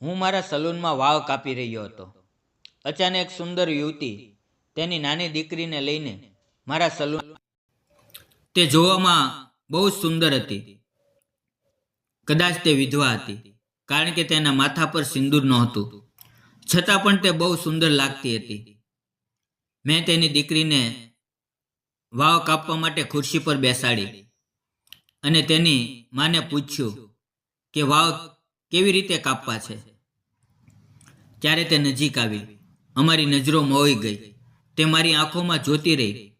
હું મારા સલૂનમાં વાવ કાપી રહ્યો હતો. અચાનક એક સુંદર યુવતી તેની નાની દીકરીને લઈને મારા સલૂન. તે જોવામાં બહુ સુંદર હતી. કદાચ તે વિધવા હતી, કારણ કે તેના માથા પર સિંદૂર નહોતું. છતાં પણ તે બહુ સુંદર લાગતી હતી. મેં તેની દીકરીને વાવ કાપવા માટે ખુરશી પર બેસાડી અને તેની માને પૂછ્યું કે વાવ કેવી રીતે કાપવા છે. ત્યારે તે નજીક આવી. અમારી નજરો મોહી ગઈ. તે મારી આંખોમાં જોતી રહી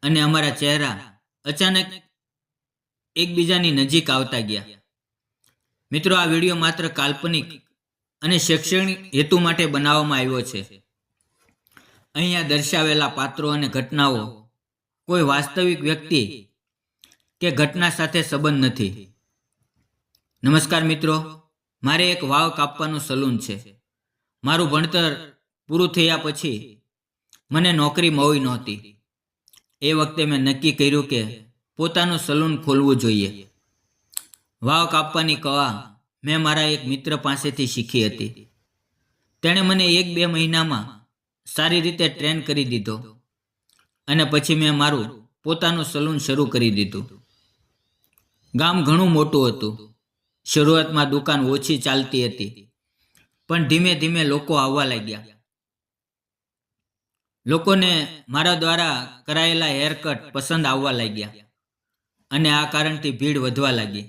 અને અમારા ચહેરા અચાનક એકબીજાની નજીક આવતા ગયા. મિત્રો, આ વિડીયો માત્ર કાલ્પનિક અને શૈક્ષણિક હેતુ માટે બનાવવામાં આવ્યો છે. અહીંયા દર્શાવેલા પાત્રો અને ઘટનાઓ કોઈ વાસ્તવિક વ્યક્તિ કે ઘટના સાથે સંબંધ નથી. નમસ્કાર મિત્રો, મારે એક વાવ કાપવાનું સલૂન છે. મારું ભણતર પૂરું થયા પછી મને નોકરી મળી નહોતી. એ વખતે મેં નક્કી કર્યું કે પોતાનું સલૂન ખોલવું જોઈએ. વાવ કાપવાની કળા મેં મારા એક મિત્ર પાસેથી શીખી હતી. તેણે મને 1-2 મહિનામાં સારી રીતે ટ્રેન કરી દીધો અને પછી મેં મારું પોતાનું સલૂન શરૂ કરી દીધું. ગામ ઘણું મોટું હતું. શરૂઆતમાં દુકાન ઓછી ચાલતી હતી, પણ ધીમે ધીમે લોકો આવવા લાગ્યા. લોકોને મારા દ્વારા કરાયેલા હેરકટ પસંદ આવવા લાગ્યા અને આ કારણથી ભીડ વધવા લાગી.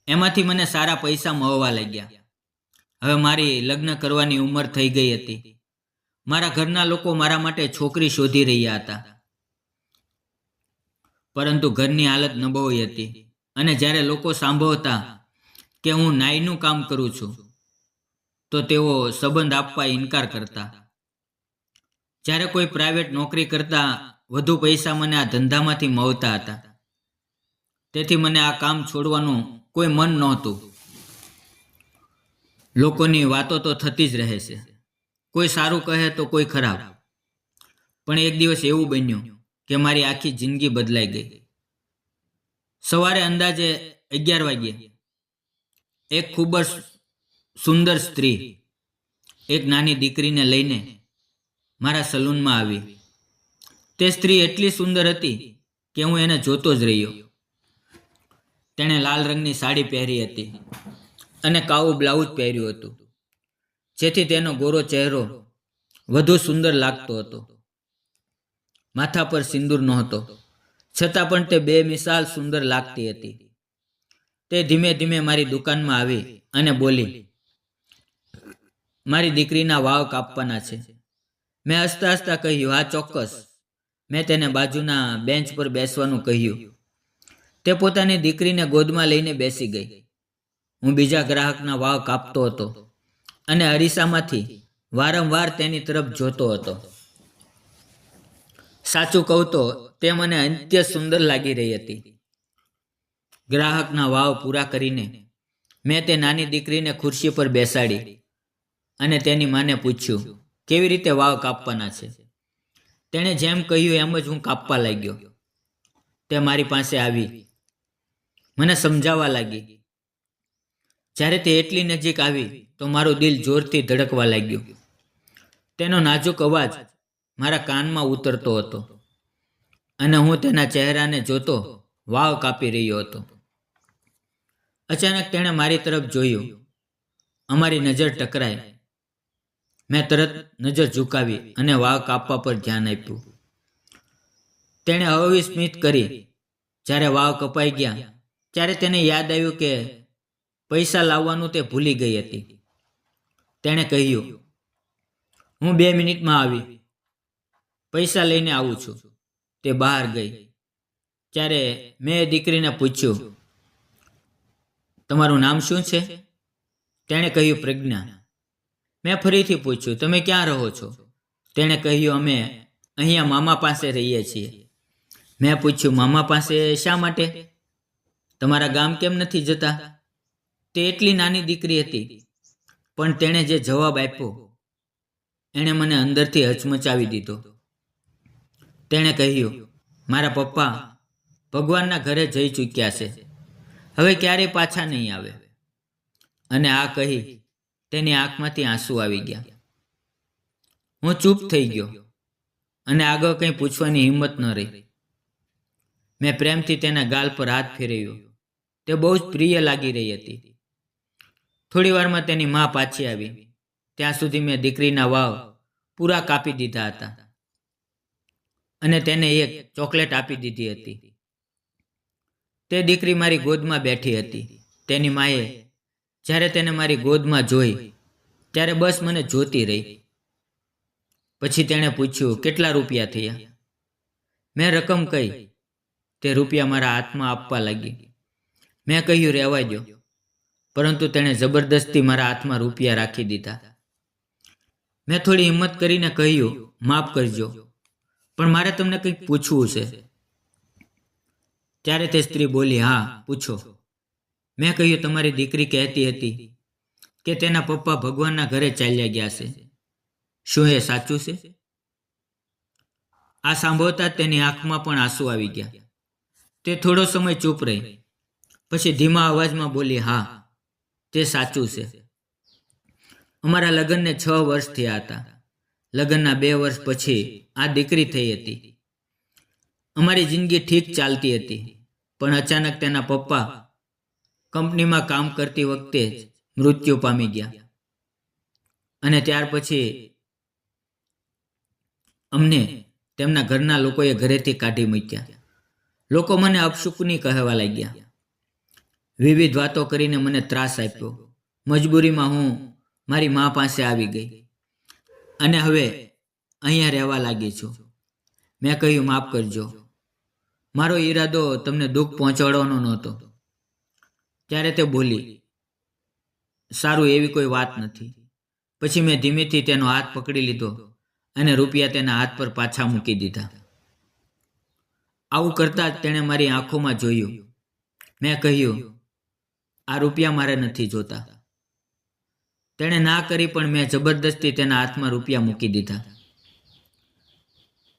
એમાંથી મને સારા પૈસા મળવા લાગ્યા. હવે મારી લગ્ન કરવાની ઉંમર થઈ ગઈ હતી. મારા ઘરના લોકો મારા માટે છોકરી શોધી રહ્યા હતા, પરંતુ ઘરની હાલત નબળી હતી અને જ્યારે લોકો સાંભળતા કે હું નાઈનું કામ કરું છું તો તેઓ સંબંધ આપવા ઇનકાર કરતા. જ્યારે કોઈ પ્રાઇવેટ નોકરી કરતાં વધુ પૈસા મને આ ધંધામાંથી મળતા હતા, તેથી મને આ કામ છોડવાનું કોઈ મન નહોતું. લોકોની વાતો તો થતી જ રહે છે. કોઈ સારું કહે તો કોઈ ખરાબ. પણ એક દિવસ એવું બન્યું કે મારી આખી જિંદગી બદલાઈ ગઈ. સવારે અંદાજે 11 વાગ્યે એક ખૂબ જ સુંદર સ્ત્રી એક નાની દીકરીને લઈને મારા સલૂનમાં આવી. તે સ્ત્રી એટલી સુંદર હતી કે હું એને જોતો જ રહ્યો. તેણે લાલ રંગની સાડી પહેરી હતી અને કાળું બ્લાઉઝ પહેર્યું હતું, જેથી તેનો ગોરો ચહેરો વધુ સુંદર લાગતો હતો. માથા પર સિંદૂર નહોતો, છતાં પણ તે બેમિસાલ સુંદર લાગતી હતી. તે ધીમે ધીમે મારી દુકાનમાં આવી અને બોલી, મારી દીકરીના વાળ કાપવાના છે. મેં હસતા હસતા કહ્યું, હા ચોક્કસ. મેં તેને બાજુના બેન્ચ પર બેસવાનું કહ્યું. તે પોતાની દીકરીને ગોદમાં લઈને બેસી ગઈ. હું બીજા ગ્રાહકના વાળ કાપતો હતો અને અરીસામાંથી વારંવાર તેની તરફ જોતો હતો. સાચું કહું તો તે મને અત્યંત સુંદર લાગી રહી હતી. ગ્રાહકના વાવ પૂરા કરીને મેં તે નાની દીકરીને ખુરશી પર બેસાડી અને તેની માને પૂછ્યું કેવી રીતે વાવ કાપવાના છે. તેણે જેમ કહ્યું એમ જ હું કાપવા લાગ્યો. તે મારી પાસે આવી મને સમજાવવા લાગી. જ્યારે તે એટલી નજીક આવી તો મારું દિલ જોરથી ધડકવા લાગ્યું. તેનો નાજુક અવાજ મારા કાનમાં ઉતરતો હતો અને હું તેના ચહેરાને જોતો વાવ કાપી રહ્યો હતો. અચાનક તેણે મારી તરફ જોયું. અમારી નજર ટકરાઈ. મેં તરત નજર ઝુકાવી અને વાવ કાપવા પર ધ્યાન આપ્યું. તેણે હળવી સ્મિત કરી. જ્યારે વાવ કપાઈ ગયા ત્યારે તેને યાદ આવ્યું કે પૈસા લાવવાનું તે ભૂલી ગઈ હતી. તેણે કહ્યું, હું 2 મિનિટમાં આવી, પૈસા લઈને આવું છું. તે બહાર ગઈ. ત્યારે મેં દીકરીને પૂછ્યું, તમારું નામ શું છે? તેણે કહ્યું, પ્રજ્ઞા. મેં ફરીથી પૂછ્યું, તમે ક્યાં રહો છો? તેણે કહ્યું, અમે અહીંયા મામા પાસે રહીએ છીએ. મેં પૂછ્યું, મામા પાસે શા માટે? તમારા ગામ કેમ નથી જતા? તે એટલી નાની દીકરી હતી, પણ તેણે જે જવાબ આપ્યો એણે મને અંદરથી હચમચાવી દીધો. તેણે કહ્યું, મારા પપ્પા ભગવાનના ઘરે જઈ ચૂક્યા છે. હવે ક્યારેય પાછા નહીં આવે. અને આ કહી તેની આંખમાંથી આંસુ આવી ગયા. હું ચૂપ થઈ ગયો અને આગળ કંઈ પૂછવાની હિંમત ન રહી. મેં પ્રેમથી તેના ગાલ પર હાથ ફેરવ્યો. તે બહુ જ પ્રિય લાગી રહી હતી. થોડી વારમાં તેની મા પાછી આવી. ત્યાં સુધી મેં દીકરીના વાવ પૂરા કાપી દીધા હતા અને તેને એક ચોકલેટ આપી દીધી હતી. તે દીકરી મારી ગોદમાં બેઠી હતી. તેની માએ જ્યારે તેને મારી ગોદમાં જોઈ ત્યારે બસ મને જોતી રહી. પછી તેણે પૂછ્યું, કેટલા રૂપિયા થયા? મેં રકમ કહી. તે રૂપિયા મારા હાથમાં આપવા લાગી. મેં કહ્યું, રહેવા દો. પરંતુ તેણે જબરદસ્તી મારા હાથમાં રૂપિયા રાખી દીધા. મેં થોડી હિંમત કરીને કહ્યું, માફ કરજો, પણ મારે તમને કંઈક પૂછવું છે. ત્યારે તે સ્ત્રી બોલી, હા પૂછો. મેં કહ્યું, તમારી દીકરી કહેતી હતી કે તેના પપ્પા ભગવાનના ઘરે ચાલ્યા ગયા છે. શું એ સાચું છે? આ સાંભળતા તેની આંખમાં પણ આંસુ આવી ગયા. તે થોડો સમય ચૂપ રહી. પછી ધીમા અવાજમાં બોલી, હા તે સાચું છે. અમારા લગ્નને 6 વર્ષ થયા હતા. લગ્નના 2 વર્ષ પછી આ દીકરી થઈ હતી. અમારી જિંદગી ઠીક ચાલતી હતી, પણ અચાનક તેના પપ્પા કંપનીમાં કામ કરતી વખતે જ મૃત્યુ પામી ગયા. અને ત્યાર પછી અમને તેમના ઘરના લોકોએ ઘરેથી કાઢી મૂક્યા. લોકો મને અપશુકની કહેવા લાગ્યા. વિવિધ વાતો કરીને મને ત્રાસ આપ્યો. મજબૂરીમાં હું મારી મા પાસે આવી ગઈ અને હવે અહીંયા રહેવા લાગી છું. મેં કહ્યું, માફ કરજો, મારો ઈરાદો તમને દુઃખ પહોંચાડવાનો નહોતો. ત્યારે તે બોલી, સારું, એવી કોઈ વાત નથી. પછી મેં ધીમેથી તેનો હાથ પકડી લીધો અને રૂપિયા તેના હાથ પર પાછા મૂકી દીધા. આવું કરતાં જ તેણે મારી આંખોમાં જોયું. મેં કહ્યું, આ રૂપિયા મારે નથી જોતા. તેણે ના કરી, પણ મેં જબરદસ્તી તેના હાથમાં રૂપિયા મૂકી દીધા.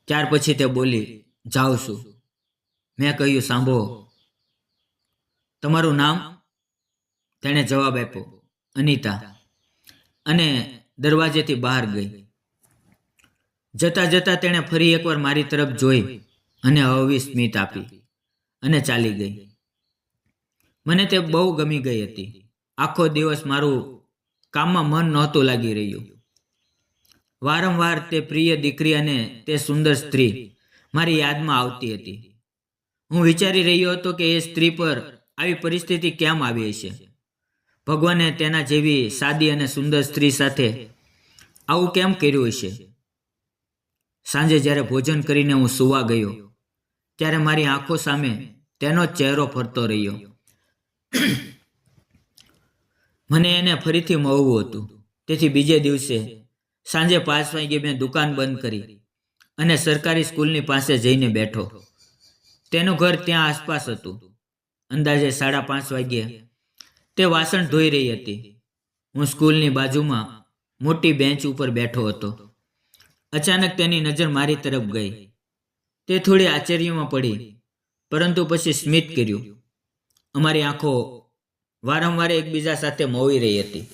ત્યાર પછી તે બોલી, જાઉં છું. મેં કહ્યું, સાંભળો, તમારું નામ? તેણે જવાબ આપ્યો, અનિતા, અને દરવાજેથી બહાર ગઈ. જતાં જતાં તેણે ફરી એકવાર મારી તરફ જોઈ અને હળવી સ્મિત આપી અને ચાલી ગઈ. મને તે બહુ ગમી ગઈ હતી. આખો દિવસ મારું કામમાં મન નહોતું લાગી રહ્યું. વારંવાર તે પ્રિય દીકરી અને તે સુંદર સ્ત્રી મારી યાદમાં આવતી હતી. હું વિચારી રહ્યો હતો કે એ સ્ત્રી પર આવી પરિસ્થિતિ કેમ આવી હશે. ભગવાને તેના જેવી સાદી અને સુંદર સ્ત્રી સાથે આવું કેમ કર્યું હશે. સાંજે જ્યારે ભોજન કરીને હું સૂવા ગયો ત્યારે મારી આંખો સામે તેનો જ ચહેરો ફરતો રહ્યો. મને એને ફરીથી મળવું હતું. તેથી બીજે દિવસે સાંજે 5 વાગ્યે મેં દુકાન બંધ કરી અને સરકારી સ્કૂલની પાસે જઈને બેઠો. તેનું ઘર ત્યાં આસપાસ હતું. અંદાજે 5:30 વાગ્યે તે વાસણ ધોઈ રહી હતી. હું સ્કૂલની બાજુમાં મોટી બેન્ચ ઉપર બેઠો હતો. અચાનક તેની નજર મારી તરફ ગઈ. તે થોડી આશ્ચર્યમાં પડી, પરંતુ પછી સ્મિત કર્યું. અમારી આંખો વારંવાર એકબીજા સાથે મોવી રહી હતી.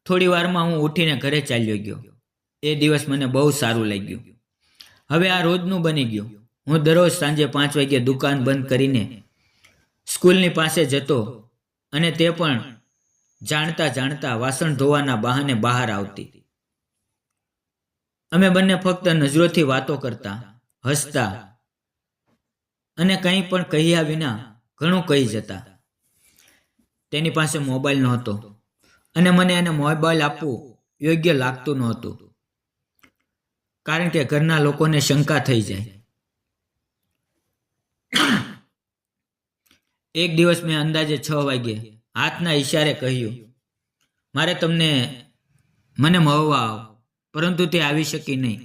થોડી વારમાં હું ઉઠીને ઘરે ચાલ્યો ગયો. એ દિવસ મને બહુ સારું લાગ્યું. હવે આ રોજનું બની ગયું. હું દરરોજ સાંજે 5 વાગ્યે દુકાન બંધ કરીને સ્કૂલની પાસે જતો અને તે પણ જાણતા જાણતા વાસણ ધોવાના બહાને બહાર આવતી. અમે બંને ફક્ત નજરોથી વાતો કરતા, હસતા અને કંઈ પણ કહ્યા વિના ઘણું કહી જતા. તેની પાસે મોબાઈલ નહોતો અને મને એને મોબાઈલ આપવું યોગ્ય લાગતું નહોતું, કારણ કે ઘરના લોકોને શંકા થઈ જાય. એક દિવસ મેં અંદાજે 6 વાગ્યે હાથના ઈશારે કહ્યું, મારે મને મળવા આવો, પરંતુ તે આવી શકી નહીં.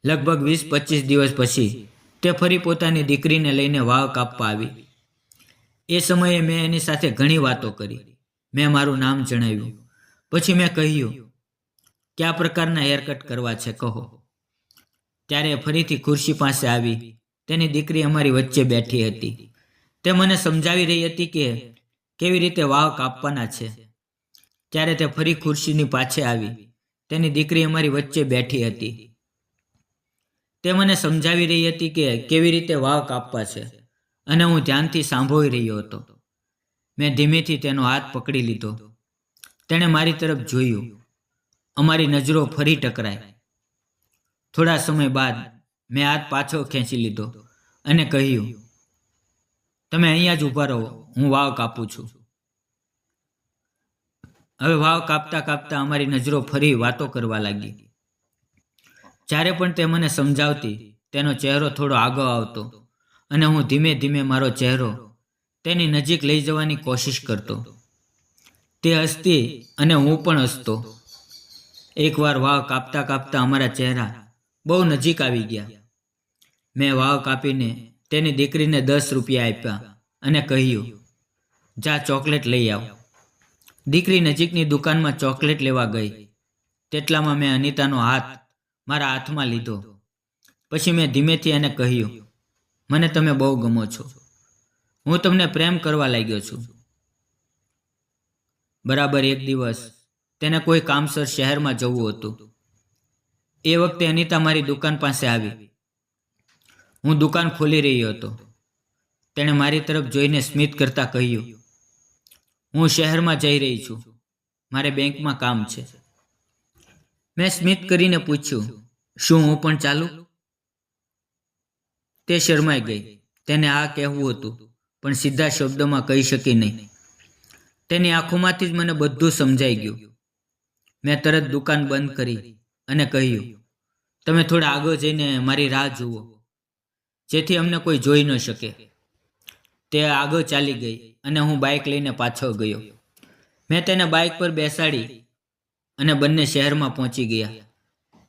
લગભગ 20-25 દિવસ પછી તે ફરી પોતાની દીકરીને લઈને વાવ કાપવા આવી. એ સમયે મેં એની સાથે ઘણી વાતો કરી. મેં મારું નામ જણાવ્યું. પછી મેં કહ્યું, કયા પ્રકારના હેરકટ કરવા છે કહો. ત્યારે ફરીથી ખુરશી પાસે આવી. તેની દીકરી અમારી વચ્ચે બેઠી હતી. તે મને સમજાવી રહી હતી કે કેવી રીતે વાવ કાપવાના છે. ત્યારે તે ફરી ખુરશીની પાછે આવી. તેની દીકરી અમારી વચ્ચે બેઠી હતી. તે મને સમજાવી રહી હતી કે કેવી રીતે વાવ કાપવા છે અને હું ધ્યાનથી સાંભળી રહ્યો હતો. મેં ધીમેથી તેનો હાથ પકડી લીધો. તેણે મારી તરફ જોયું. અમારી નજરો ફરી ટકરાઈ. થોડા સમય બાદ મેં હાથ પાછો ખેંચી લીધો અને કહ્યું, તમે અહીંયા જ ઊભા રહો, હું વાવ કાપું છું. હવે વાવ કાપતા કાપતા અમારી નજરો ફરી વાતો કરવા લાગી. જ્યારે પણ તે મને સમજાવતી તેનો ચહેરો થોડો આગળ આવતો અને હું ધીમે ધીમે મારો ચહેરો તેની નજીક લઈ જવાની કોશિશ કરતો. તે હસતી અને હું પણ હસતો. એકવાર વાવ કાપતા કાપતા અમારા ચહેરા બહુ નજીક આવી ગયા. મેં વાવ કાપીને તેની દીકરીને 10 રૂપિયા આપ્યા અને કહ્યું, જા ચોકલેટ લઈ આવ. દીકરી નજીકની દુકાનમાં ચોકલેટ લેવા ગઈ. તેટલામાં મેં અનિતાનો હાથ મારા હાથમાં લીધો. પછી મેં ધીમેથી એને કહ્યું, મને તમે બહુ ગમો છો. હું તમને પ્રેમ કરવા લાગ્યો છું. બરાબર એક દિવસ તેને કોઈ કામસર શહેરમાં જવું હતું. એ વખતે અનિતા મારી દુકાન પાસે આવી. હું દુકાન ખોલી રહ્યો હતો. તેણે મારી તરફ જોઈને સ્મિત કરતા કહ્યું, હું શહેરમાં જઈ રહી છું, મારે બેંકમાં કામ છે. મેં સ્મિત કરીને પૂછ્યું, શું હું પણ ચાલું? તે શરમાઈ ગઈ. તેને આ કહેવું હતું પણ સીધા શબ્દોમાં કહી શકી નહીં. તેની આંખોમાંથી જ મને બધું સમજાઈ ગયું. મેં તરત દુકાન બંધ કરી અને કહ્યું, તમે થોડા આગળ જઈને મારી રાહ જુઓ, જેથી અમને કોઈ જોઈ ન શકે. તે આગળ ચાલી ગઈ અને હું બાઇક લઈને પાછો ગયો. મેં તેને બાઇક પર બેસાડી અને બંને શહેરમાં પહોંચી ગયા.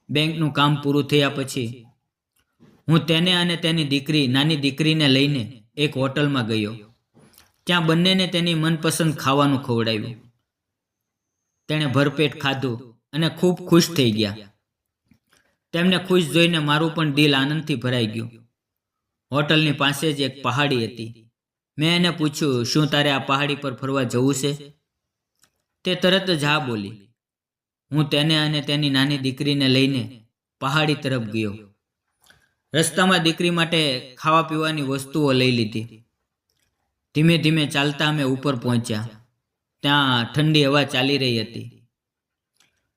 બેંકનું કામ પૂરું થયા પછી હું તેને અને તેની નાની દીકરીને લઈને એક હોટલમાં ગયો. ત્યાં બંનેને તેની મનપસંદ ખાવાનું ખવડાવ્યું. તેણે ભરપેટ ખાધું અને ખૂબ ખુશ થઈ ગયા. તેમને ખુશ જોઈને મારું પણ દિલ આનંદથી ભરાઈ ગયું. હોટલની પાસે જ એક પહાડી હતી. મેં એને પૂછ્યું, શું તારે આ પહાડી પર ફરવા જવું છે? તે તરત જ હા બોલી. હું તેને અને તેની નાની દીકરીને લઈને પહાડી તરફ ગયો. રસ્તામાં દીકરી માટે ખાવા પીવાની વસ્તુઓ લઈ લીધી. ધીમે ધીમે ચાલતા અમે ઉપર પહોંચ્યા. ત્યાં ઠંડી હવા ચાલી રહી હતી.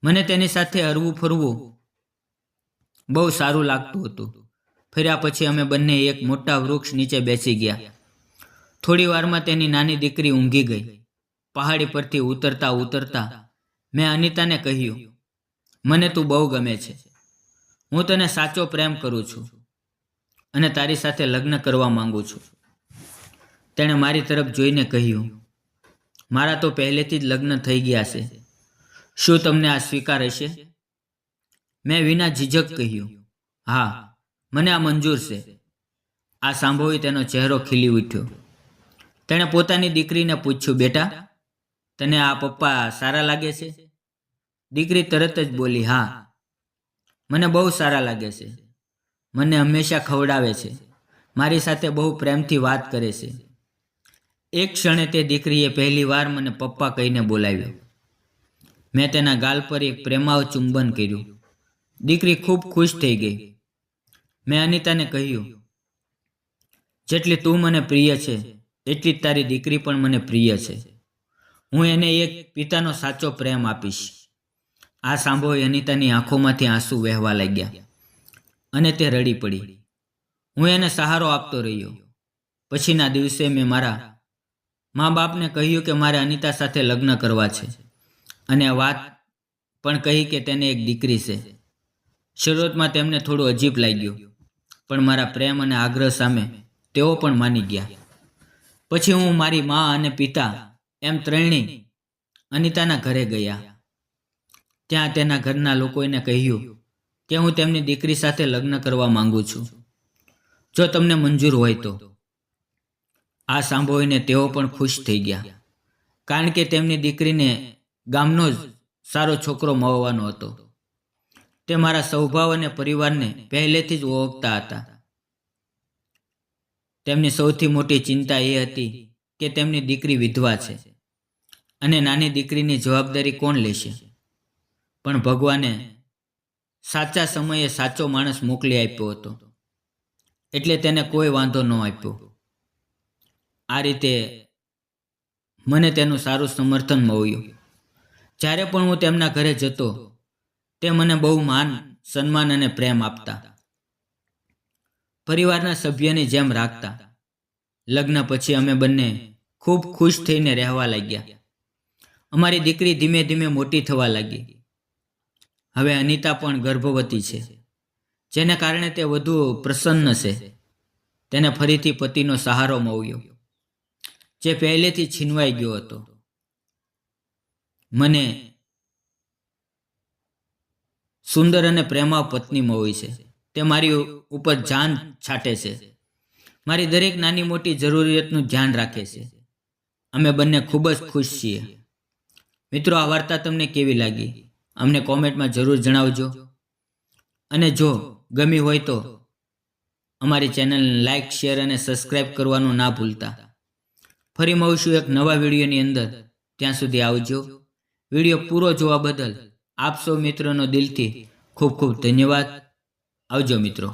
મને તેની સાથે હરવું ફરવું બહુ સારું લાગતું હતું. ફર્યા પછી અમે બંને એક મોટા વૃક્ષ નીચે બેસી ગયા. થોડી વારમાં તેની નાની દીકરી ઊંઘી ગઈ. પહાડી પરથી ઉતરતા ઉતરતા મેં અનિતાને કહ્યું, મને તું બહુ ગમે છે. હું તને સાચો પ્રેમ કરું છું અને તારી સાથે લગ્ન કરવા માંગુ છું. તેણે મારી તરફ જોઈને કહ્યું, મારા તો પહેલેથી જ લગ્ન થઈ ગયા છે. શું તમને આ સ્વીકાર હશે? મેં વિના ઝીઝક કહ્યું, હા, મને આ મંજૂર છે. આ સાંભળી તેનો ચહેરો ખીલી ઉઠ્યો. તેણે પોતાની દીકરીને પૂછ્યું, બેટા, તને આ પપ્પા સારા લાગે છે? દીકરી તરત જ બોલી, હા, મને બહુ સારા લાગે છે. મને હંમેશા ખવડાવે છે, મારી સાથે બહુ પ્રેમથી વાત કરે છે. એક ક્ષણે તે દીકરીએ પહેલી વાર મને પપ્પા કહીને બોલાવ્યો. મેં તેના ગાલ પર એક પ્રેમાળ ચુંબન કર્યું. દીકરી ખૂબ ખુશ થઈ ગઈ. મેં અનિતાને કહ્યું, જેટલી તું મને પ્રિય છે એટલી જ તારી દીકરી પણ મને પ્રિય છે. હું એને એક પિતાનો સાચો પ્રેમ આપીશ. આ સાંભળી અનિતાની આંખોમાંથી આંસુ વહેવા લાગ્યા અને તે રડી પડી. હું એને સહારો આપતો રહ્યો. પછીના દિવસે મેં મારા મા બાપને કહ્યું કે મારે અનિતા સાથે લગ્ન કરવા છે અને આ વાત પણ કહી કે તેને એક દીકરી છે. શરૂઆતમાં તેમને થોડું અજીબ લાગ્યું, પણ મારા પ્રેમ અને આગ્રહ સામે તેઓ પણ માની ગયા. પછી હું મારી મા અને પિતા એમ ત્રણેય અનિતાના ઘરે ગયા. ત્યાં તેના ઘરના લોકોને કહ્યું કે હું તેમની દીકરી સાથે લગ્ન કરવા માંગુ છું, જો તમને મંજૂર હોય તો. આ સાંભળીને તેઓ પણ ખુશ થઈ ગયા, કારણ કે તેમની દીકરીને ગામનો જ સારો છોકરો મળવાનો હતો. તે મારા સ્વભાવ અને પરિવારને પહેલેથી જ ઓળખતા હતા. તેમની સૌથી મોટી ચિંતા એ હતી કે તેમની દીકરી વિધવા છે અને નાની દીકરીની જવાબદારી કોણ લેશે. પણ ભગવાને સાચા સમયે સાચો માણસ મોકલી આપ્યો હતો, એટલે તેને કોઈ વાંધો ન આપ્યો. આ રીતે મને તેનું સારું સમર્થન મળ્યું. જ્યારે પણ હું તેમના ઘરે જતો, તે મને બહુ માન, સન્માન અને પ્રેમ આપતા. પરિવારના સભ્યની જેમ રાખતા. લગ્ન પછી અમે બંને ખૂબ ખુશ થઈને રહેવા લાગ્યા. અમારી દીકરી ધીમે ધીમે મોટી થવા લાગી. હવે અનિતા પણ ગર્ભવતી છે, જેને કારણે તે વધુ પ્રસન્ન છે. તેને ફરીથી પતિનો સહારો મળ્યો, જે પહેલેથી છીનવાઈ ગયો હતો. મને સુંદર અને પ્રેમાળ પત્ની મળી છે. તે મારી ઉપર જાન છાંટે છે, મારી દરેક નાની મોટી જરૂરિયાતનું ધ્યાન રાખે છે. અમે બંને ખૂબ જ ખુશ છીએ. મિત્રો, આ વાર્તા તમને કેવી લાગી અમને કોમેન્ટમાં જરૂર જણાવજો. અને જો ગમી હોય તો અમારી ચેનલને લાઇક, શેર અને સબસ્ક્રાઈબ કરવાનું ના ભૂલતા. ફરી મળીશું એક નવા વિડીયોની અંદર. ત્યાં સુધી આવજો. વિડીયો પૂરો જોવા બદલ આપ સૌ મિત્રોનો દિલથી ખૂબ ખૂબ ધન્યવાદ. આવજો મિત્રો.